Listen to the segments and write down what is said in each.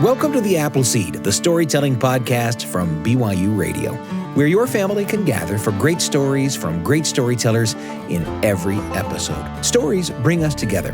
Welcome to The Appleseed, the storytelling podcast from BYU Radio, where your family can gather for great stories from great storytellers in every episode. Stories bring us together,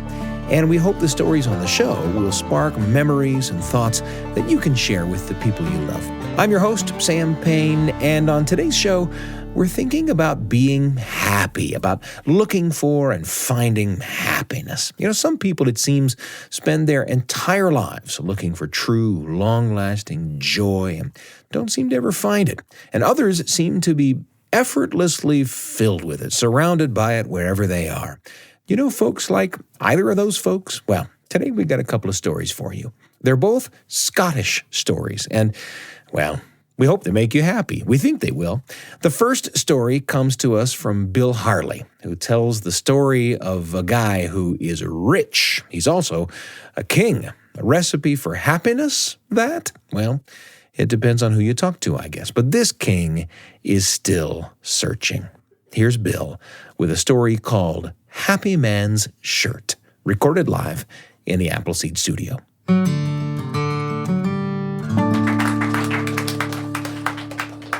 and we hope the stories on the show will spark memories and thoughts that you can share with the people you love. I'm your host, Sam Payne, and on today's show, we're thinking about being happy, about looking for and finding happiness. You know, some people, it seems, spend their entire lives looking for true, long-lasting joy and don't seem to ever find it. And others seem to be effortlessly filled with it, surrounded by it wherever they are. You know folks like either of those folks? Well, today we've got a couple of stories for you. They're both Scottish stories, and, well, we hope they make you happy. We think they will. The first story comes to us from Bill Harley, who tells the story of a guy who is rich. He's also a king. A recipe for happiness? That? Well, it depends on who you talk to, I guess. But this king is still searching. Here's Bill with a story called Happy Man's Shirt, recorded live in the Appleseed studio.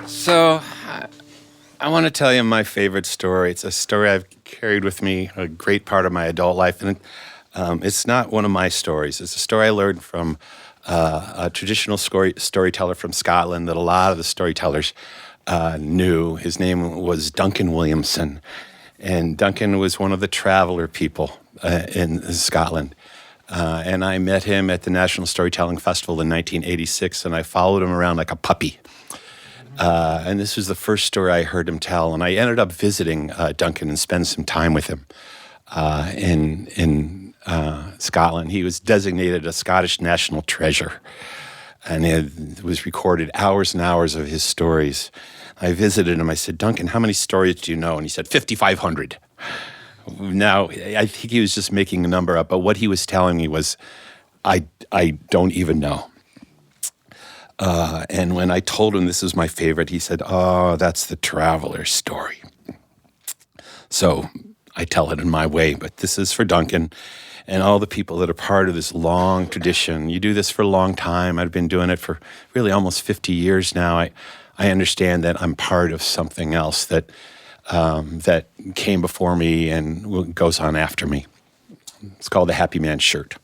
So, I want to tell you my favorite story. It's a story I've carried with me a great part of my adult life, and it's not one of my stories. It's a story I learned from a traditional storyteller from Scotland that a lot of the storytellers knew. His name was Duncan Williamson, and Duncan was one of the traveler people in Scotland. And I met him at the National Storytelling Festival in 1986, and I followed him around like a puppy. And this was the first story I heard him tell, and I ended up visiting Duncan and spend some time with him in Scotland. He was designated a Scottish national treasure, and it was recorded hours and hours of his stories. I visited him. I said, "Duncan, how many stories do you know?" And he said, 5,500. Now, I think he was just making a number up, but what he was telling me was, I don't even know. And when I told him this was my favorite, he said, "Oh, that's the traveler story." So I tell it in my way, but this is for Duncan and all the people that are part of this long tradition. You do this for a long time. I've been doing it for really almost 50 years now. I understand that I'm part of something else that came before me and goes on after me. It's called the Happy Man's Shirt.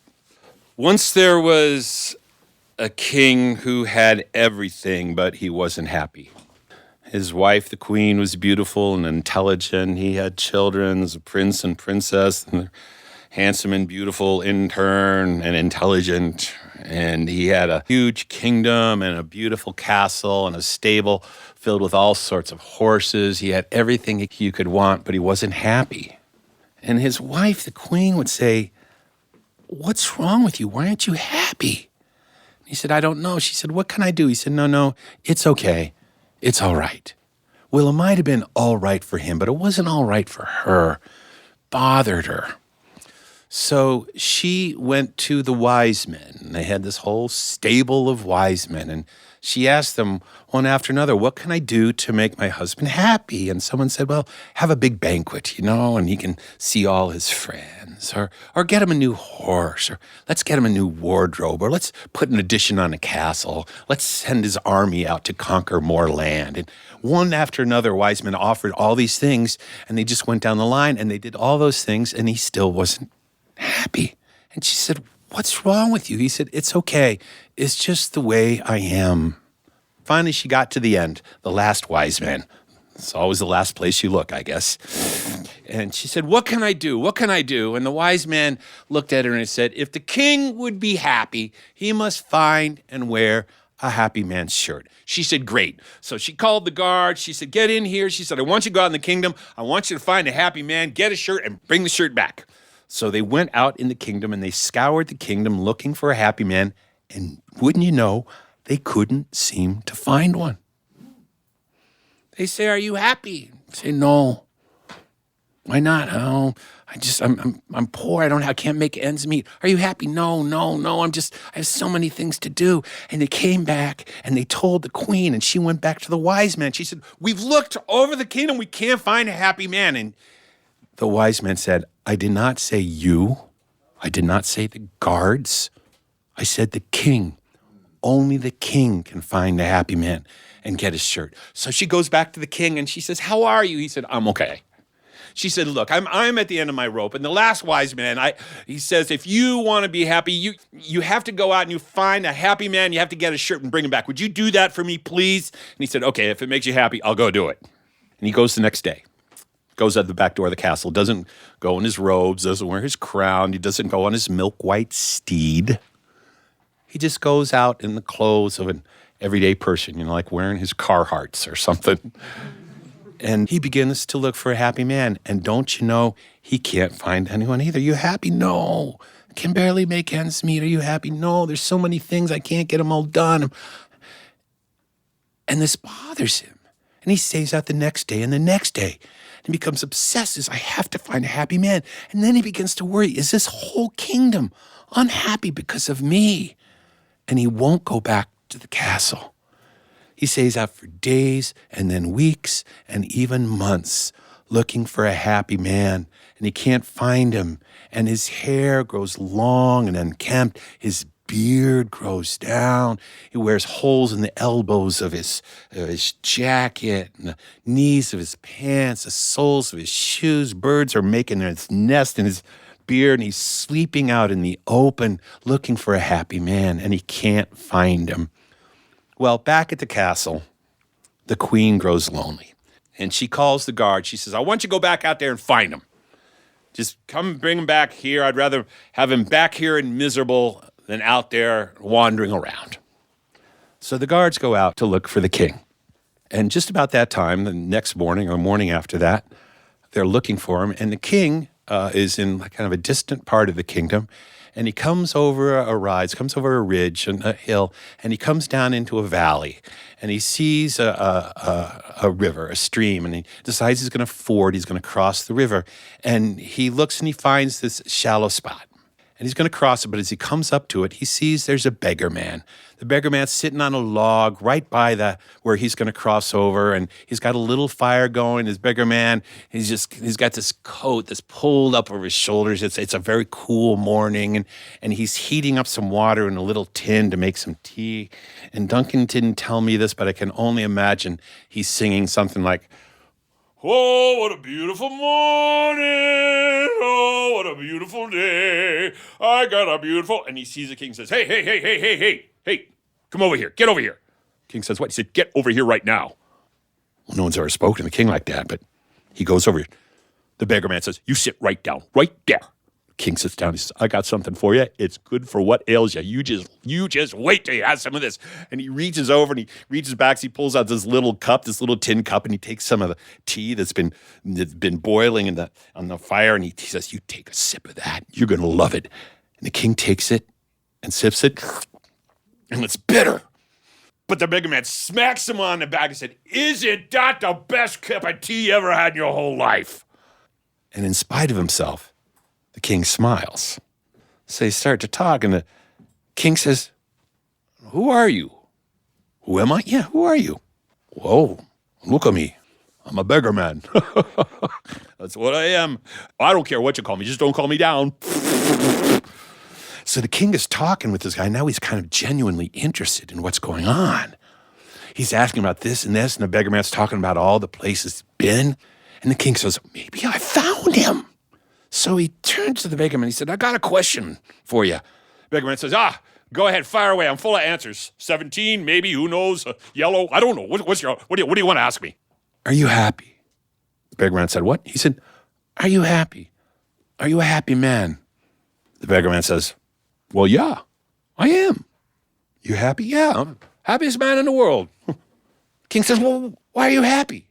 Once there was a king who had everything, but he wasn't happy. His wife, the queen, was beautiful and intelligent. He had children, a prince and princess, and they're handsome and beautiful in turn and intelligent. And he had a huge kingdom and a beautiful castle and a stable filled with all sorts of horses. He had everything you could want, but he wasn't happy. And his wife, the queen, would say, "What's wrong with you? Why aren't you happy?" He said, "I don't know." She said, "What can I do?" He said, No, it's okay. It's all right." Well, it might have been all right for him, but it wasn't all right for her. Bothered her. So she went to the wise men. They had this whole stable of wise men, and she asked them one after another, "What can I do to make my husband happy?" And someone said, "Well, have a big banquet, and he can see all his friends, or get him a new horse, or let's get him a new wardrobe, or let's put an addition on a castle. Let's send his army out to conquer more land." And one after another, wise men offered all these things, and they just went down the line, and they did all those things, and he still wasn't happy. And she said, "What's wrong with you?" He said, "It's okay. It's just the way I am." Finally, she got to the end, the last wise man. It's always the last place you look, I guess. And she said, "What can I do? What can I do?" And the wise man looked at her and he said, "If the king would be happy, he must find and wear a happy man's shirt." She said, "Great." So she called the guard. She said, "Get in here." She said, "I want you to go out in the kingdom. I want you to find a happy man, get a shirt, and bring the shirt back." So they went out in the kingdom and they scoured the kingdom looking for a happy man. And wouldn't you know, they couldn't seem to find one. They say, "Are you happy?" I say, "No." "Why not?" "Oh, I'm poor. I can't make ends meet." "Are you happy?" No. I have so many things to do." And they came back and they told the queen, and she went back to the wise man. She said, "We've looked over the kingdom. We can't find a happy man." And the wise man said, "I did not say you. I did not say the guards. I said the king. only the king can find the happy man and get his shirt. So she goes back to the king and she says, how are you? He said, I'm okay. She said, look, I'm at the end of my rope. And the last wise man, he says, if you want to be happy, you have to go out and you find a happy man. You have to get his shirt and bring him back. Would you do that for me, please? And he said, okay, if it makes you happy, I'll go do it. And he goes the next day. Goes out the back door of the castle, doesn't go in his robes, doesn't wear his crown, he doesn't go on his milk-white steed. He just goes out in the clothes of an everyday person, like wearing his Carhartts or something. And he begins to look for a happy man. And don't you know, he can't find anyone either. You happy? No. Can barely make ends meet. Are you happy? No. There's so many things, I can't get them all done. And this bothers him. And he stays out the next day and the next day. And becomes obsessed. Says, I have to find a happy man. And then he begins to worry, is this whole kingdom unhappy because of me? And he won't go back to the castle. He stays out for days and then weeks and even months looking for a happy man. And he can't find him. And his hair grows long and unkempt. His beard grows down. He wears holes in the elbows of his jacket and the knees of his pants, the soles of his shoes. Birds are making their nest in his beard, and he's sleeping out in the open looking for a happy man, and he can't find him. Well, back at the castle, the queen grows lonely, and she calls the guard. She says, I want you to go back out there and find him. Just come bring him back here. I'd rather have him back here and miserable than out there wandering around. So the guards go out to look for the king. And just about that time, the next morning or morning after that, they're looking for him. And the king is in kind of a distant part of the kingdom. And he comes over a ridge and a hill, and he comes down into a valley. And he sees a river, a stream, and he decides he's going to ford, he's going to cross the river. And he looks and he finds this shallow spot. And he's going to cross it, but as he comes up to it, he sees there's a beggar man. The beggar man's sitting on a log right by where he's going to cross over, and he's got a little fire going. This beggar man, he's got this coat that's pulled up over his shoulders. It's a very cool morning, and he's heating up some water in a little tin to make some tea. And Duncan didn't tell me this, but I can only imagine he's singing something like, oh, what a beautiful morning. Oh, what a beautiful day. I got a beautiful... And he sees the king and says, hey, come over here. Get over here. King says, what? He said, get over here right now. Well, no one's ever spoken to the king like that, but he goes over here. The beggar man says, you sit right down, right there. King sits down. He says, I got something for you. It's good for what ails you. You just wait till you have some of this. And he reaches over and he reaches back. He pulls out this little tin cup, and he takes some of the tea that's been boiling on the fire. And he says, you take a sip of that. You're going to love it. And the king takes it and sips it. And it's bitter. But the beggar man smacks him on the back and said, isn't that the best cup of tea you ever had in your whole life? And in spite of himself, the king smiles. So they start to talk, and the king says, who are you? Who am I? Yeah, who are you? Whoa, look at me. I'm a beggar man. That's what I am. I don't care what you call me. Just don't call me down. So the king is talking with this guy. Now he's kind of genuinely interested in what's going on. He's asking about this, and the beggar man's talking about all the places he's been. And the king says, maybe I found him. So he turns to the beggar man. He said, I got a question for you. The beggar man says, go ahead, fire away. I'm full of answers. 17, maybe, who knows? Yellow, I don't know. What do you want to ask me? Are you happy? The beggar man said, what? He said, are you happy? Are you a happy man? The beggar man says, well, yeah, I am. You happy? Yeah, I'm the happiest man in the world. King says, well, why are you happy?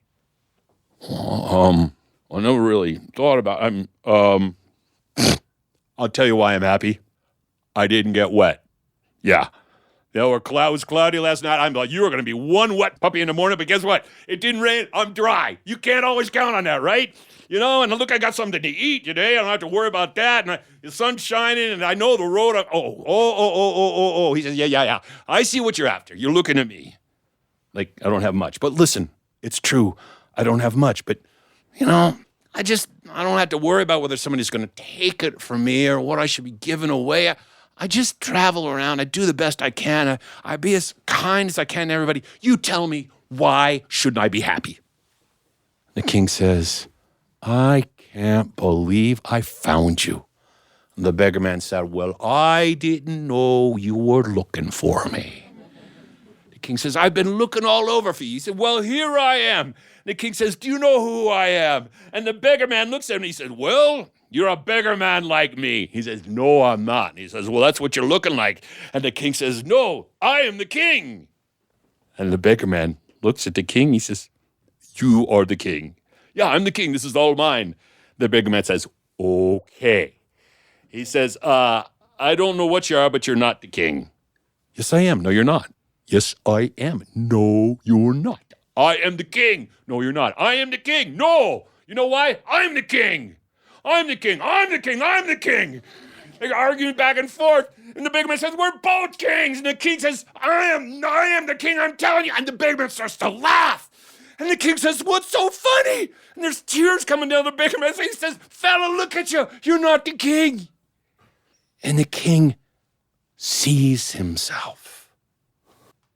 I never really thought about it. I'll tell you why I'm happy. I didn't get wet. Yeah. It was cloudy last night. I'm like, you were going to be one wet puppy in the morning, but guess what? It didn't rain. I'm dry. You can't always count on that, right? And look, I got something to eat today. I don't have to worry about that. And the sun's shining, and I know the road. He says, yeah. I see what you're after. You're looking at me like I don't have much. But listen, it's true. I don't have much, but, I don't have to worry about whether somebody's going to take it from me or what I should be giving away. I just travel around. I do the best I can. I be as kind as I can to everybody. You tell me, why shouldn't I be happy? The king says, I can't believe I found you. And the beggar man said, well, I didn't know you were looking for me. The king says, I've been looking all over for you. He said, well, here I am. The king says, do you know who I am? And the beggar man looks at him and he said, well, you're a beggar man like me. He says, no, I'm not. And he says, well, that's what you're looking like. And the king says, no, I am the king. And the beggar man looks at the king. He says, you are the king. Yeah, I'm the king. This is all mine. The beggar man says, okay. He says, I don't know what you are, but you're not the king. Yes, I am. No, you're not. Yes, I am. No, you're not. I am the king. No, you're not. I am the king. No. You know why? I'm the king. I'm the king. I'm the king. I'm the king. They're arguing back and forth. And the beggar man says, we're both kings. And the king says, I am the king. I'm telling you. And the beggar man starts to laugh. And the king says, what's so funny? And there's tears coming down the beggar man's face. He says, fella, look at you. You're not the king. And the king sees himself.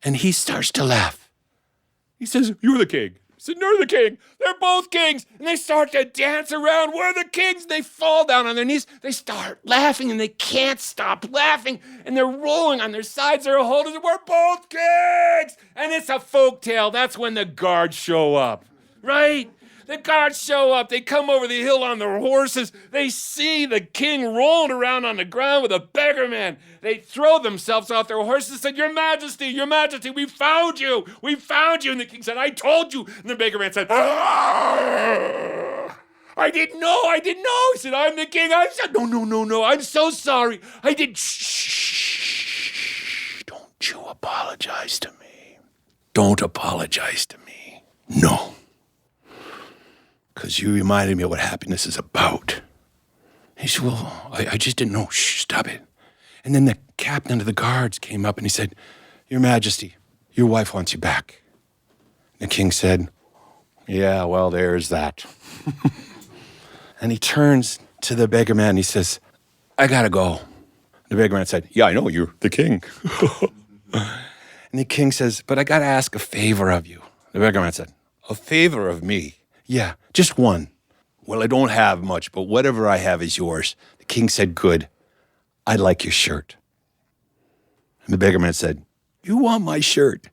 And he starts to laugh. He says, you're the king. He said, you're the king. They're both kings. And they start to dance around. We're the kings. They fall down on their knees. They start laughing, and they can't stop laughing. And they're rolling on their sides. They're holding it. We're both kings. And it's a folk tale. That's when the guards show up, right? The guards show up. They come over the hill on their horses. They see the king rolling around on the ground with a beggar man. They throw themselves off their horses and said, Your Majesty, we found you. We found you. And the king said, I told you. And the beggar man said, I didn't know. He said, I'm the king. I said, no. I'm so sorry. I did. Shh. Don't you apologize to me. Don't apologize to me. No. Because you reminded me of what happiness is about. He said, well, I just didn't know. Shh, stop it. And then the captain of the guards came up and he said, Your Majesty, your wife wants you back. The king said, yeah, well, there's that. And he turns to the beggar man and he says, I gotta go. The beggar man said, yeah, I know, you're the king. And the king says, but I gotta ask a favor of you. The beggar man said, a favor of me? Yeah, just one. Well, I don't have much, but whatever I have is yours. The king said, good. I'd like your shirt. And the beggar man said, you want my shirt?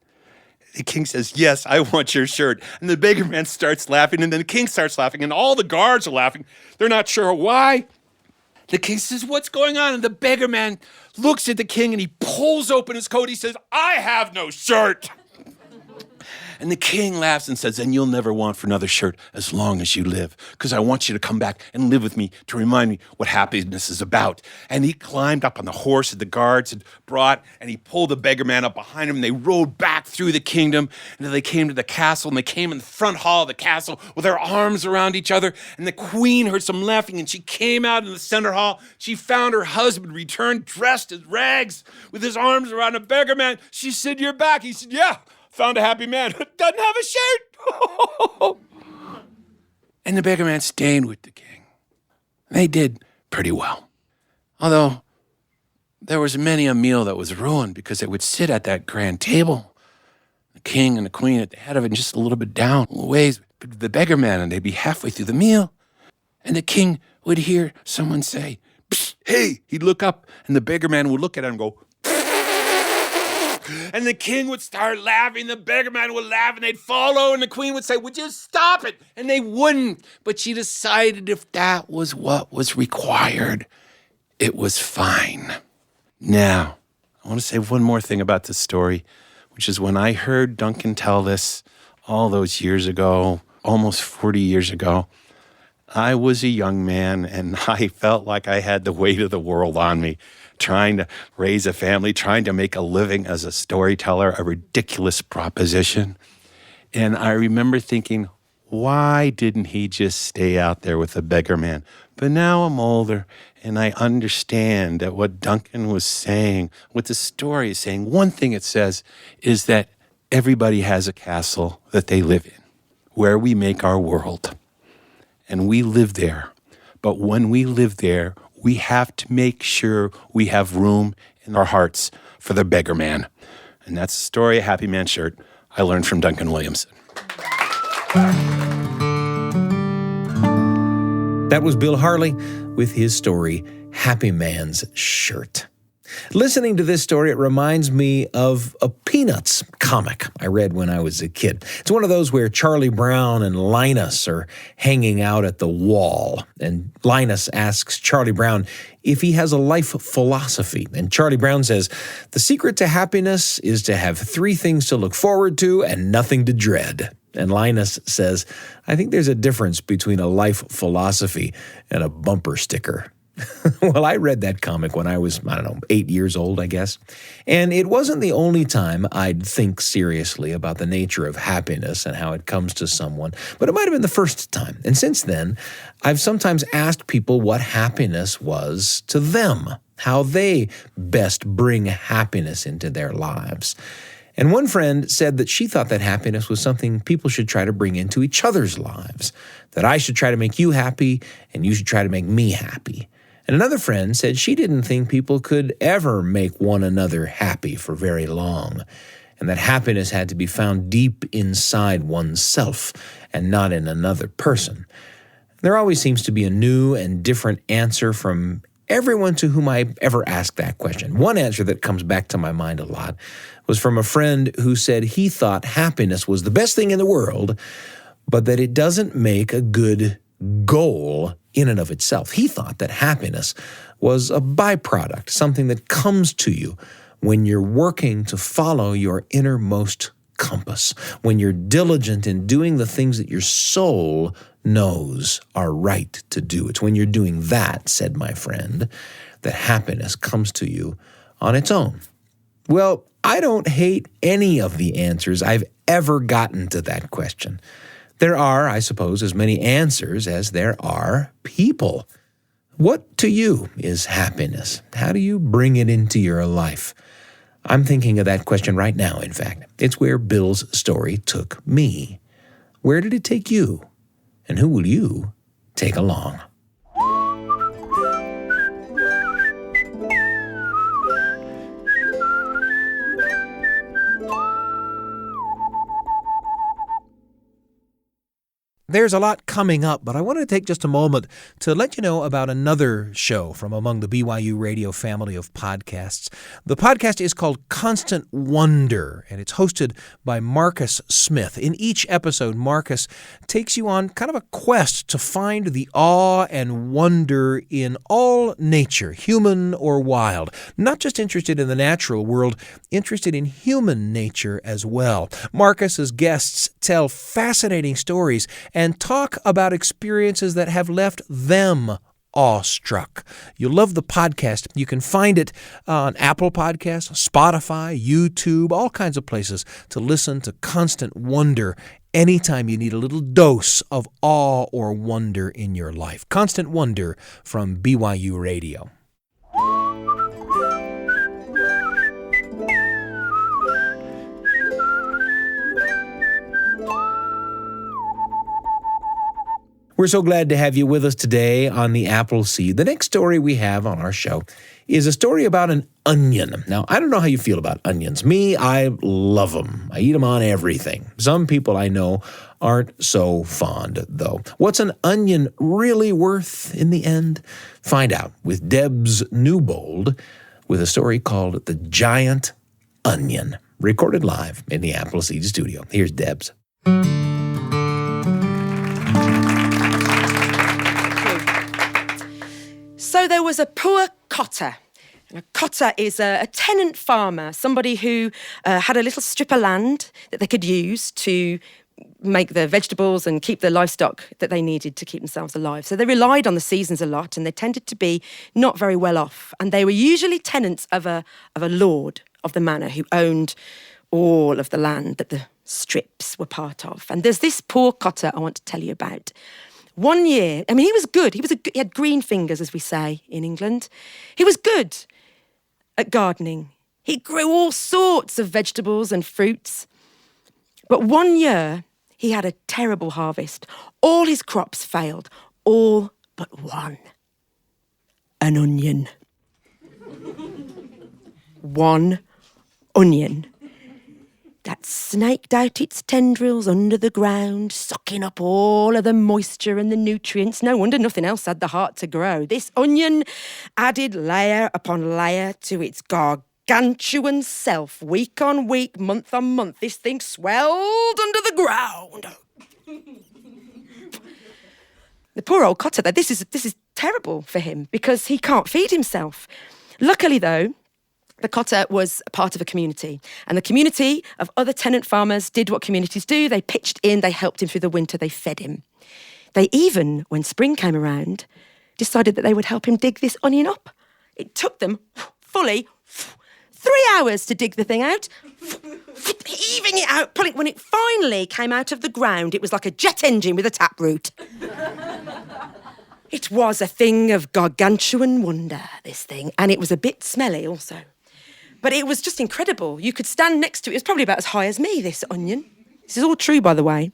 The king says, yes, I want your shirt. And the beggar man starts laughing, and then the king starts laughing, and all the guards are laughing. They're not sure why. The king says, what's going on? And the beggar man looks at the king, and he pulls open his coat. He says, I have no shirt. And the king laughs and says, and you'll never want for another shirt as long as you live, because I want you to come back and live with me to remind me what happiness is about. And he climbed up on the horse that the guards had brought, and he pulled the beggar man up behind him, and they rode back through the kingdom until they came to the castle, and they came in the front hall of the castle with their arms around each other. And the queen heard some laughing, and she came out in the center hall. She found her husband returned dressed as rags with his arms around a beggar man. She said, you're back. He said, yeah. Found a happy man who doesn't have a shirt. And the beggar man stayed with the king. They did pretty well. Although there was many a meal that was ruined because they would sit at that grand table, the king and the queen at the head of it and just a little bit down ways, the beggar man, and they'd be halfway through the meal. And the king would hear someone say, psst, hey, he'd look up and the beggar man would look at him and go, and the king would start laughing, the beggar man would laugh, and they'd follow, and the queen would say, would you stop it? And they wouldn't. But she decided if that was what was required, it was fine. Now, I want to say one more thing about this story, which is when I heard Duncan tell this all those years ago, almost 40 years ago, I was a young man, and I felt like I had the weight of the world on me, trying to raise a family, trying to make a living as a storyteller, a ridiculous proposition. And I remember thinking, why didn't he just stay out there with the beggar man? But now I'm older, and I understand that what Duncan was saying, what the story is saying, one thing it says is that everybody has a castle that they live in, where we make our world. And we live there. But when we live there, we have to make sure we have room in our hearts for the beggar man. And that's the story of Happy Man Shirt I learned from Duncan Williamson. That was Bill Harley with his story, Happy Man's Shirt. Listening to this story, it reminds me of a Peanuts comic I read when I was a kid. It's one of those where Charlie Brown and Linus are hanging out at the wall, and Linus asks Charlie Brown if he has a life philosophy. And Charlie Brown says, "The secret to happiness is to have 3 things to look forward to and nothing to dread." And Linus says, "I think there's a difference between a life philosophy and a bumper sticker." Well, I read that comic when I was, 8 years old, I guess. And it wasn't the only time I'd think seriously about the nature of happiness and how it comes to someone, but it might have been the first time. And since then, I've sometimes asked people what happiness was to them, how they best bring happiness into their lives. And one friend said that she thought that happiness was something people should try to bring into each other's lives, that I should try to make you happy and you should try to make me happy. And another friend said she didn't think people could ever make one another happy for very long, and that happiness had to be found deep inside oneself and not in another person. There always seems to be a new and different answer from everyone to whom I ever asked that question. One answer that comes back to my mind a lot was from a friend who said he thought happiness was the best thing in the world, but that it doesn't make a good goal in and of itself. He thought that happiness was a byproduct, something that comes to you when you're working to follow your innermost compass, when you're diligent in doing the things that your soul knows are right to do. It's when you're doing that, said my friend, that happiness comes to you on its own. Well, I don't hate any of the answers I've ever gotten to that question. There are, I suppose, as many answers as there are people. What to you is happiness? How do you bring it into your life? I'm thinking of that question right now, in fact. It's where Bill's story took me. Where did it take you? And who will you take along? There's a lot coming up, but I wanted to take just a moment to let you know about another show from among the BYU Radio family of podcasts. The podcast is called Constant Wonder, and it's hosted by Marcus Smith. In each episode, Marcus takes you on kind of a quest to find the awe and wonder in all nature, human or wild. Not just interested in the natural world, interested in human nature as well. Marcus's guests tell fascinating stories and talk about experiences that have left them awestruck. You'll love the podcast. You can find it on Apple Podcasts, Spotify, YouTube, all kinds of places to listen to Constant Wonder anytime you need a little dose of awe or wonder in your life. Constant Wonder from BYU Radio. We're so glad to have you with us today on the Apple Seed. The next story we have on our show is a story about an onion. Now, I don't know how you feel about onions. Me, I love them. I eat them on everything. Some people I know aren't so fond, though. What's an onion really worth in the end? Find out with Debs Newbold with a story called The Giant Onion, recorded live in the Apple Seed studio. Here's Debs. So there was a poor cotter. And a cotter is a tenant farmer, somebody who had a little strip of land that they could use to make the vegetables and keep the livestock that they needed to keep themselves alive. So they relied on the seasons a lot, and they tended to be not very well off. And they were usually tenants of a lord of the manor who owned all of the land that the strips were part of. And there's this poor cotter I want to tell you about. One year, he was good. He had green fingers, as we say in England. He was good at gardening. He grew all sorts of vegetables and fruits. But one year, he had a terrible harvest. All his crops failed, all but one. an onion. One onion that snaked out its tendrils under the ground, sucking up all of the moisture and the nutrients. No wonder nothing else had the heart to grow. This onion added layer upon layer to its gargantuan self. Week on week, month on month, this thing swelled under the ground. The poor old cotter, though, this is terrible for him because he can't feed himself. Luckily, though, the cotter was a part of a community, and the community of other tenant farmers did what communities do. They pitched in, they helped him through the winter, they fed him. They even, when spring came around, decided that they would help him dig this onion up. It took them fully 3 hours to dig the thing out, heaving it out, pulling. When it finally came out of the ground, it was like a jet engine with a taproot. It was a thing of gargantuan wonder, this thing, and it was a bit smelly also. But it was just incredible. You could stand next to it. It was probably about as high as me, this onion. This is all true, by the way.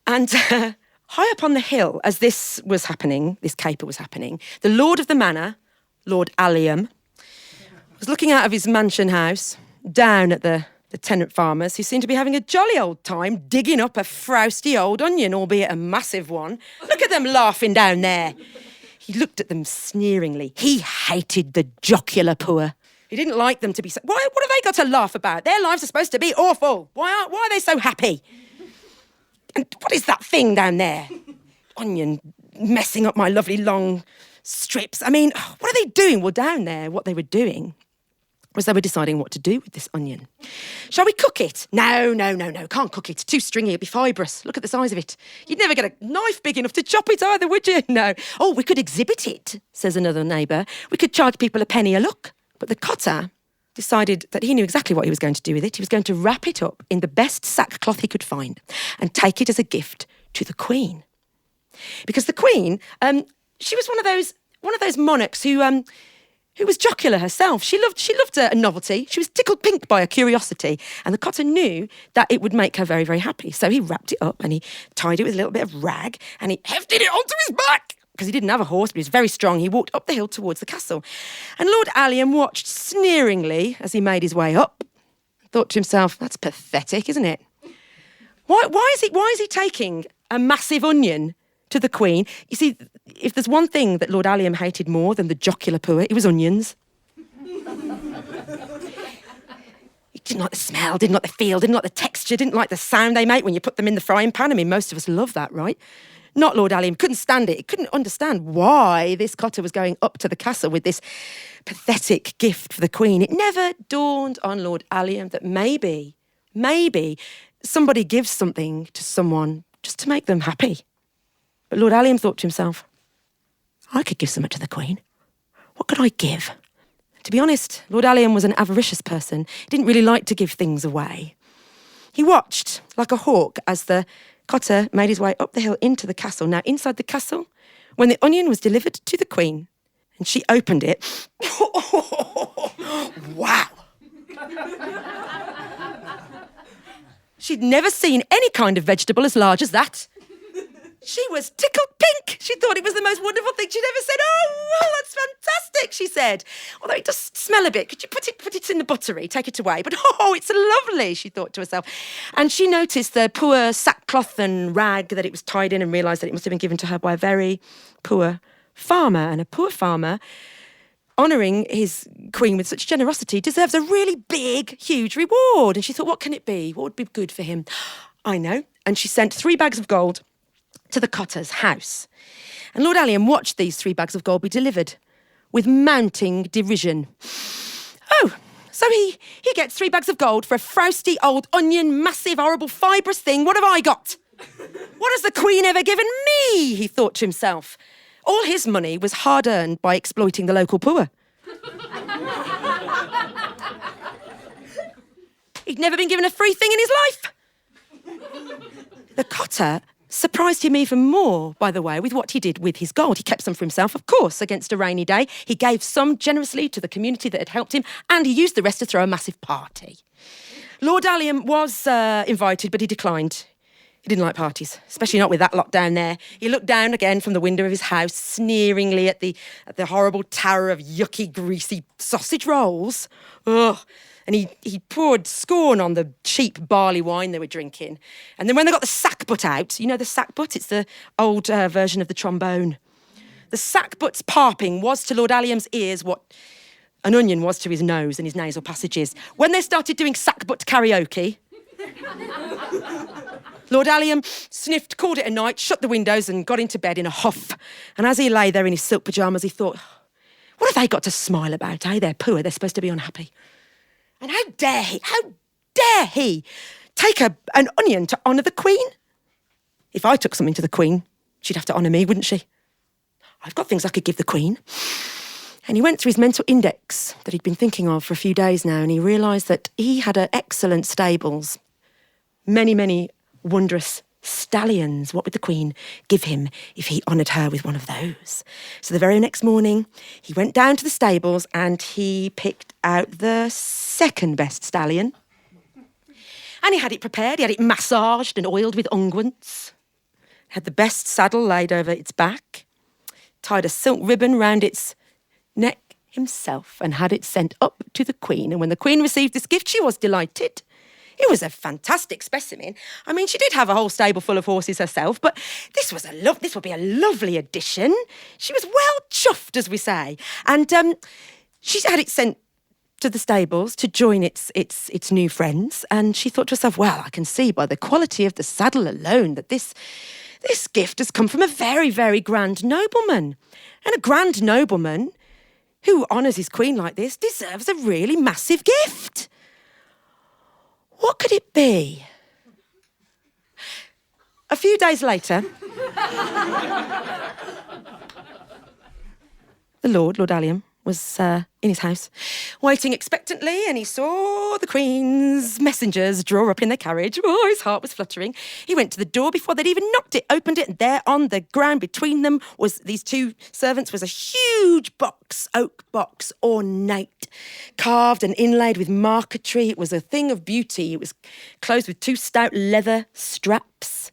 And high up on the hill, as this was happening, this caper was happening, the lord of the manor, Lord Alliam, was looking out of his mansion house down at the tenant farmers, who seemed to be having a jolly old time digging up a frowsty old onion, albeit a massive one. Look at them laughing down there. He looked at them sneeringly. He hated the jocular poor. He didn't like them to be so... What have they got to laugh about? Their lives are supposed to be awful. Why are they so happy? And what is that thing down there? Onion messing up my lovely long strips. I mean, what are they doing? Well, down there, what they were doing was they were deciding what to do with this onion. Shall we cook it? No, can't cook it. Too stringy, it'll be fibrous. Look at the size of it. You'd never get a knife big enough to chop it either, would you? No. Oh, we could exhibit it, says another neighbour. We could charge people a penny a look. But the cotter decided that he knew exactly what he was going to do with it. He was going to wrap it up in the best sackcloth he could find and take it as a gift to the Queen. Because the Queen, she was one of those monarchs who was jocular herself. She loved a novelty. She was tickled pink by a curiosity, and the cotter knew that it would make her very, very happy. So he wrapped it up and he tied it with a little bit of rag and he hefted it onto his back. Because he didn't have a horse, but he was very strong. He walked up the hill towards the castle. And Lord Alliam watched sneeringly as he made his way up. Thought to himself, that's pathetic, isn't it? Why is he taking a massive onion to the Queen? You see, if there's one thing that Lord Alliam hated more than the jocular poor, it was onions. He didn't like the smell, didn't like the feel, didn't like the texture, didn't like the sound they make when you put them in the frying pan. I mean, most of us love that, right? Not Lord Alliam, couldn't stand it. He couldn't understand why this cotter was going up to the castle with this pathetic gift for the Queen. It never dawned on Lord Alliam that maybe somebody gives something to someone just to make them happy. But Lord Alliam thought to himself, I could give something to the Queen. What could I give? To be honest, Lord Alliam was an avaricious person. He didn't really like to give things away. He watched like a hawk as the cotter made his way up the hill into the castle. Now, inside the castle, when the onion was delivered to the Queen and she opened it, wow! She'd never seen any kind of vegetable as large as that. She was tickled pink. She thought it was the most wonderful thing she'd ever said. Oh, well, that's fantastic, she said. Although it does smell a bit. Could you put it in the buttery, take it away? But oh, it's lovely, she thought to herself. And she noticed the poor sackcloth and rag that it was tied in and realised that it must have been given to her by a very poor farmer. And a poor farmer, honouring his Queen with such generosity, deserves a really big, huge reward. And she thought, what can it be? What would be good for him? I know. And she sent 3 bags of gold to the cotter's house. And Lord Alliam watched these 3 bags of gold be delivered with mounting derision. Oh, so he gets 3 bags of gold for a frowsty old onion, massive, horrible, fibrous thing. What have I got? What has the Queen ever given me? He thought to himself. All his money was hard-earned by exploiting the local poor. He'd never been given a free thing in his life. The cotter surprised him even more, by the way, with what he did with his gold. He kept some for himself, of course, against a rainy day. He gave some generously to the community that had helped him, and he used the rest to throw a massive party. Lord Alliam was invited, but he declined. He didn't like parties, especially not with that lot down there. He looked down again from the window of his house, sneeringly at the horrible tower of yucky, greasy sausage rolls. Ugh. And he poured scorn on the cheap barley wine they were drinking. And then when they got the sackbut out, you know the sackbut? It's the old version of the trombone. The sackbut's parping was to Lord Alliam's ears what an onion was to his nose and his nasal passages. When they started doing sackbut karaoke, Lord Alliam sniffed, called it a night, shut the windows and got into bed in a huff. And as he lay there in his silk pyjamas, he thought, what have they got to smile about, eh? They're poor, they're supposed to be unhappy. And how dare he take an onion to honour the Queen? If I took something to the Queen, she'd have to honour me, wouldn't she? I've got things I could give the Queen. And he went through his mental index that he'd been thinking of for a few days now, and he realised that he had excellent stables. Many, many wondrous stallions. What would the Queen give him if he honoured her with one of those? So the very next morning, he went down to the stables and he picked out the second best stallion. And he had it prepared. He had it massaged and oiled with unguents. Had the best saddle laid over its back. Tied a silk ribbon round its neck himself and had it sent up to the Queen. And when the Queen received this gift, she was delighted. It was a fantastic specimen. I mean, she did have a whole stable full of horses herself, but this would be a lovely addition. She was well chuffed, as we say. And she had it sent to the stables to join its new friends. And she thought to herself, well, I can see by the quality of the saddle alone that this gift has come from a very, very grand nobleman. And a grand nobleman who honours his Queen like this deserves a really massive gift. What could it be? A few days later, Lord Alliam, was in his house, waiting expectantly, and he saw the Queen's messengers draw up in their carriage. Oh, his heart was fluttering. He went to the door before they'd even knocked it, opened it, and there on the ground between them was these two servants was a huge box, oak box, ornate, carved and inlaid with marquetry. It was a thing of beauty. It was closed with two stout leather straps.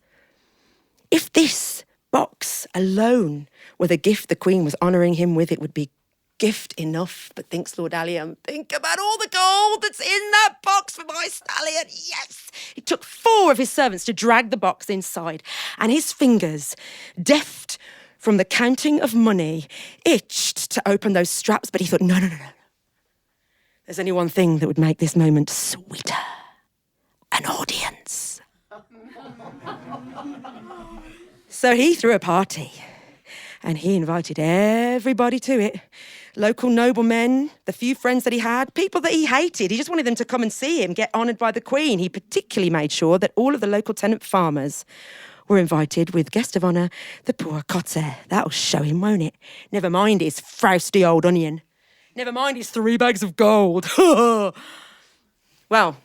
If this box alone were the gift the Queen was honouring him with, it would be gift enough. But thinks Lord Alliam, think about all the gold that's in that box for my stallion. Yes! It took 4 of his servants to drag the box inside, and his fingers, deft from the counting of money, itched to open those straps, but he thought, no. There's only one thing that would make this moment sweeter. An audience. So he threw a party, and he invited everybody to it. Local noblemen, the few friends that he had, people that he hated. He just wanted them to come and see him get honoured by the Queen. He particularly made sure that all of the local tenant farmers were invited with guest of honour, the poor cotter. That'll show him, won't it? Never mind his frowsty old onion. Never mind his 3 bags of gold. Well,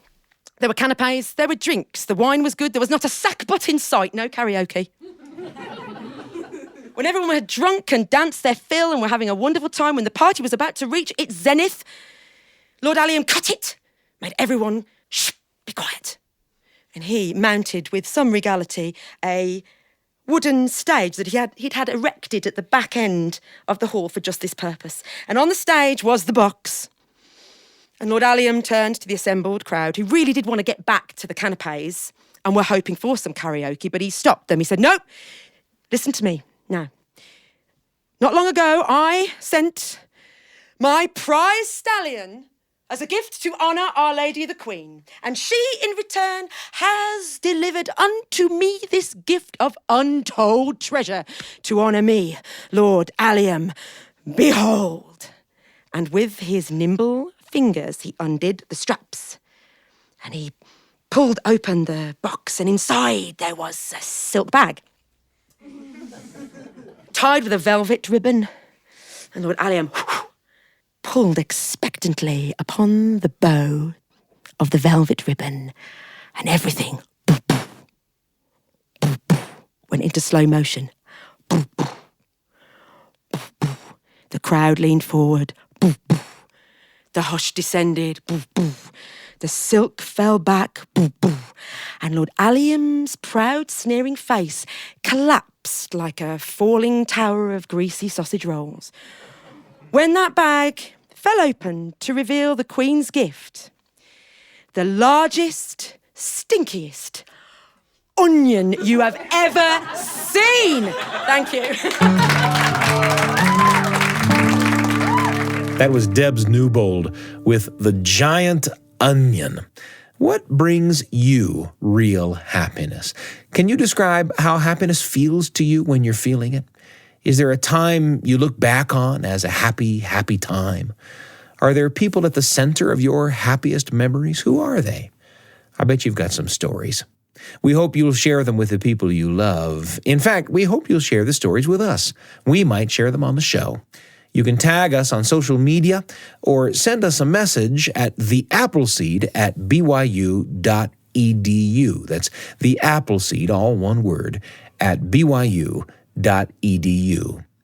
there were canapes, there were drinks, the wine was good, there was not a sackbut in sight, no karaoke. When everyone had drunk and danced their fill and were having a wonderful time, when the party was about to reach its zenith, Lord Alliam cut it, made everyone be quiet. And he mounted with some regality a wooden stage that he'd had erected at the back end of the hall for just this purpose. And on the stage was the box. And Lord Alliam turned to the assembled crowd, who really did want to get back to the canapes and were hoping for some karaoke, but he stopped them. He said, no, listen to me. Now, not long ago, I sent my prize stallion as a gift to honour Our Lady the Queen, and she, in return, has delivered unto me this gift of untold treasure to honour me, Lord Alliam. Behold! And with his nimble fingers, he undid the straps, and he pulled open the box, and inside there was a silk bag, tied with a velvet ribbon. And Lord Alliam pulled expectantly upon the bow of the velvet ribbon, and everything went into slow motion. The crowd leaned forward. The hush descended. The The silk fell back, boo, boo, and Lord Alliam's proud, sneering face collapsed like a falling tower of greasy sausage rolls. When that bag fell open to reveal the Queen's gift, the largest, stinkiest onion you have ever seen. Thank you. That was Debs Newbold with The Giant Onion. What brings you real happiness? Can you describe how happiness feels to you when you're feeling it? Is there a time you look back on as a happy, happy time? Are there people at the center of your happiest memories? Who are they? I bet you've got some stories. We hope you'll share them with the people you love. In fact, we hope you'll share the stories with us. We might share them on the show. You can tag us on social media or send us a message at theappleseed@byu.edu. That's the Appleseed, all one word, at BYU.edu.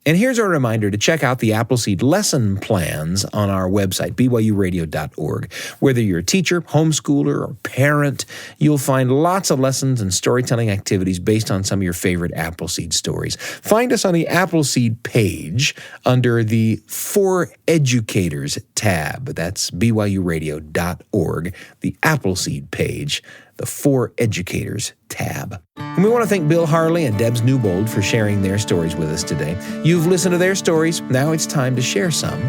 And here's our reminder to check out the Appleseed lesson plans on our website, BYUradio.org. Whether you're a teacher, homeschooler, or parent, you'll find lots of lessons and storytelling activities based on some of your favorite Appleseed stories. Find us on the Appleseed page under the For Educators tab. That's BYUradio.org, the Appleseed page, the For Educators tab. And we want to thank Bill Harley and Debs Newbold for sharing their stories with us today. You've listened to their stories. Now it's time to share some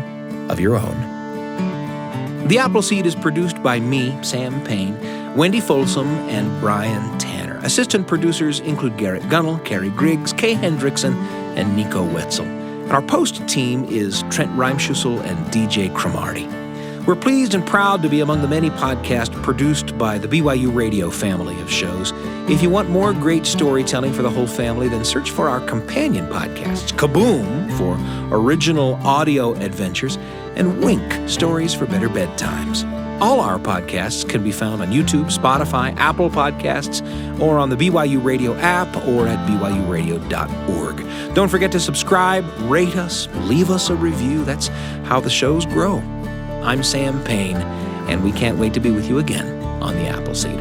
of your own. The Appleseed is produced by me, Sam Payne, Wendy Folsom, and Brian Tanner. Assistant producers include Garrett Gunnell, Carrie Griggs, Kay Hendrickson, and Nico Wetzel. And our post team is Trent Reimschussel and DJ Cromarty. We're pleased and proud to be among the many podcasts produced by the BYU Radio family of shows. If you want more great storytelling for the whole family, then search for our companion podcasts, Kaboom for original audio adventures, and Wink, stories for better bedtimes. All our podcasts can be found on YouTube, Spotify, Apple Podcasts, or on the BYU Radio app or at BYUradio.org. Don't forget to subscribe, rate us, leave us a review. That's how the shows grow. I'm Sam Payne, and we can't wait to be with you again on the Appleseed.